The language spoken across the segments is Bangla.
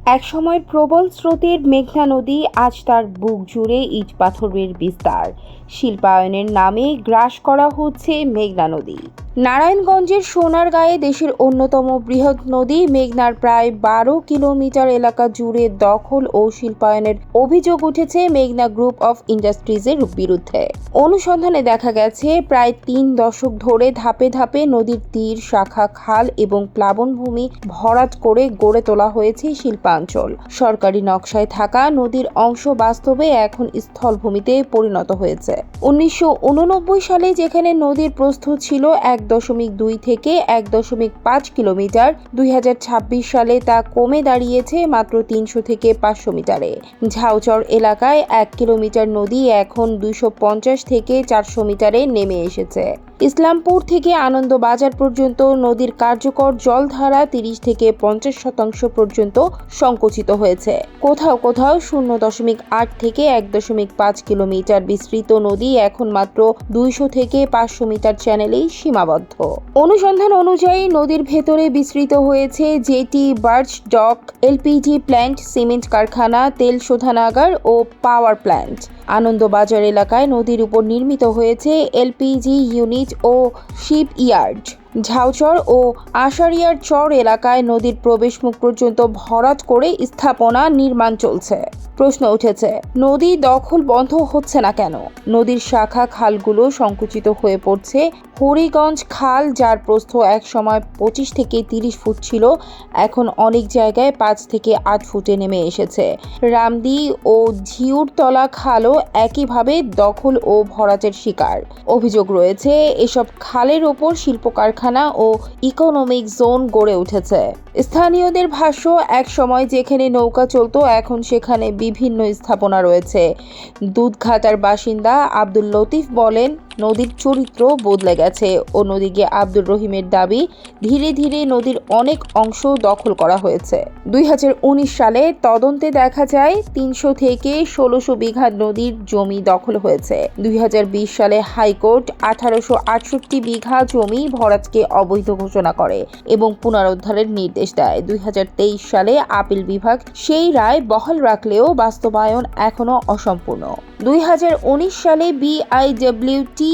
একসময়ের প্রবল স্রোতের মেঘনা নদী আজ তার বুক জুড়ে ইট পাথরের বিস্তার। শিল্পায়নের নামে গ্রাস করা হচ্ছে মেঘনা নদী। নারায়ণগঞ্জের সোনারগাঁয়ে দেশের অন্যতম বৃহৎ নদী মেঘনার প্রায় 12 কিলোমিটার এলাকা জুড়ে দখল ও শিল্পায়নের অভিযোগ উঠেছে মেঘনা গ্রুপ অফ ইন্ডাস্ট্রিজের বিরুদ্ধে। অনুসন্ধানে দেখা গেছে প্রায় 3 দশক ধরে ধাপে ধাপে নদীর তীর, শাখা, খাল এবং প্লাবনভূমি ভরাট করে গড়ে তোলা হয়েছে শিল্পাঞ্চল। সরকারি নকশায় থাকা নদীর অংশ বাস্তবে এখন স্থলভূমিতে পরিণত হয়েছে। 1989 সালে যেখানে নদীর প্রস্থ ছিল 1.2 থেকে 1.5 কিলোমিটার, 2026 সালে তা কমে দাঁড়িয়েছে মাত্র 300 থেকে 500 মিটারে। ঝাউচর এলাকায় 1 কিলোমিটার নদী এখন 250 থেকে 400 মিটারে নেমে এসেছে। ইসলামপুর থেকে আনন্দবাজার পর্যন্ত নদীর কার্যকর জলধারা 30 থেকে 50% পর্যন্ত সংকুচিত হয়েছে। কোথাও কোথাও 0.8 থেকে 1.5 কিলোমিটার বিস্তৃত নদী এখন মাত্র 200 থেকে 500 মিটার চ্যানেলেই সীমাবদ্ধ। অনুসন্ধান অনুযায়ী নদীর ভেতরে বিস্তৃত হয়েছে jetty, berth dock, LPG plant, cement কারখানা, তেল শোধনাগার ও পাওয়ার প্ল্যান্ট। আনন্দবাজার এলাকায় নদীর উপর নির্মিত হয়েছে এলপিজি ইউনিট ও শিপ ইয়ার্ড। ঝাউচর ও আশারিয়ার চর এলাকায় নদীর প্রবেশমুখ পর্যন্ত ভরাট করে স্থাপনা নির্মাণ চলছে। প্রশ্ন উঠেছে, নদী দখল বন্ধ হচ্ছে না কেন? নদীর শাখা খালগুলো সংকুচিত হয়ে পড়ছে। হরিগঞ্জ খাল, যার প্রস্থ এক সময় 25 থেকে 30 ফুট ছিল, এখন অনেক জায়গায় 5 থেকে 8 ফুটে নেমে এসেছে। রামদি ও ঝিউরতলা খালও একইভাবে দখল ও ভরাটের শিকার। অভিযোগ রয়েছে এসব খালের ওপর শিল্প কারখানা ও ইকোনমিক জোন গড়ে উঠেছে। স্থানীয়দের ভাষ্য, এক সময় যেখানে নৌকা চলতো এখন সেখানে বিভিন্ন স্থাপনা রয়েছে। দুধঘাটার বাসিন্দা আব্দুল লতিফ বলেন, নদীর চরিত্র বদলে গেছে। অন্যদিকে আব্দুর রহিমের দাবি, ধীরে ধীরে নদীর অনেক অংশ দখল করা হয়েছে। 2019 সালে তদন্তে দেখা যায় 300 থেকে 1600 বিঘা নদীর জমি দখল হয়েছে। 2020 সালে হাইকোর্ট 1868 বিঘা জমি ভরাটকে অবৈধ ঘোষণা করে এবং পুনরুদ্ধারের নির্দেশ দেয়। 2023 সালে আপিল বিভাগ সেই রায় বহাল রাখলেও বাস্তবায়ন এখনো অসম্পূর্ণ। 2019 সালে BIWTA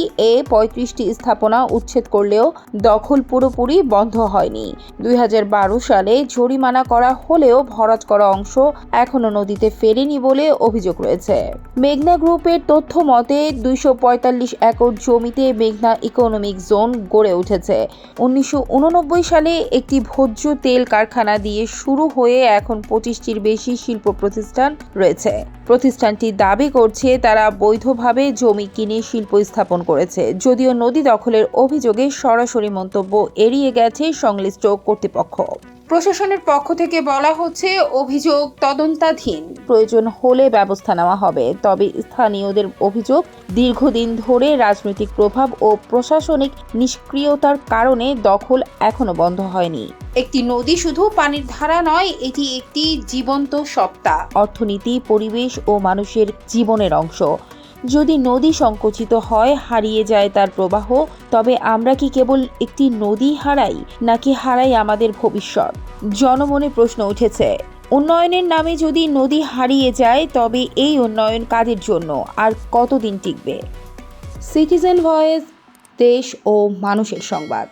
35টি স্থাপনা উচ্ছেদ করলেও দখল পুরোপুরি বন্ধ হয়নি। 2012 সালে জরিমানা করা হলেও ভরাট করা অংশ এখনো নদীতে ফেরেনি বলে অভিযোগ রয়েছে। মেঘনা গ্রুপের তথ্য মতে 245 একর জমিতে মেঘনা ইকোনমিক জোন গড়ে উঠেছে। 1989 সালে একটি ভোজ্য তেল কারখানা দিয়ে শুরু হয়ে এখন 25টির বেশি শিল্প প্রতিষ্ঠান রয়েছে। প্রতিষ্ঠানটি দাবি করছে তারা বৈধভাবে জমি কিনে শিল্প স্থাপন করেছে, যদিও নদী দখলের অভিযোগে সরাসরি মন্তব্য এড়িয়ে গেছে সংশ্লিষ্ট কর্তৃপক্ষ। প্রশাসনের পক্ষ থেকে বলা হচ্ছে, অভিযোগ তদন্তাধীন, প্রয়োজন হলে ব্যবস্থা নেওয়া হবে। তবে স্থানীয়দের অভিযোগ, দীর্ঘদিন ধরে রাজনৈতিক প্রভাব ও প্রশাসনিক নিষ্ক্রিয়তার কারণে দখল এখনো বন্ধ হয়নি। একটি নদী শুধু পানির ধারা নয়, এটি একটি জীবন্ত সত্তা, অর্থনীতি, পরিবেশ ও মানুষের জীবনের অংশ। যদি নদী সংকুচিত হয়, হারিয়ে যায় তার প্রবাহ, তবে আমরা কি কেবল একটি নদী হারাই, নাকি হারাই আমাদের ভবিষ্যৎ? জনমনে প্রশ্ন উঠেছে, উন্নয়নের নামে যদি নদী হারিয়ে যায়, তবে এই উন্নয়ন কাদের জন্য আর কতদিন টিকবে? সিটিজেন ভয়েস, দেশ ও মানুষের সংবাদ।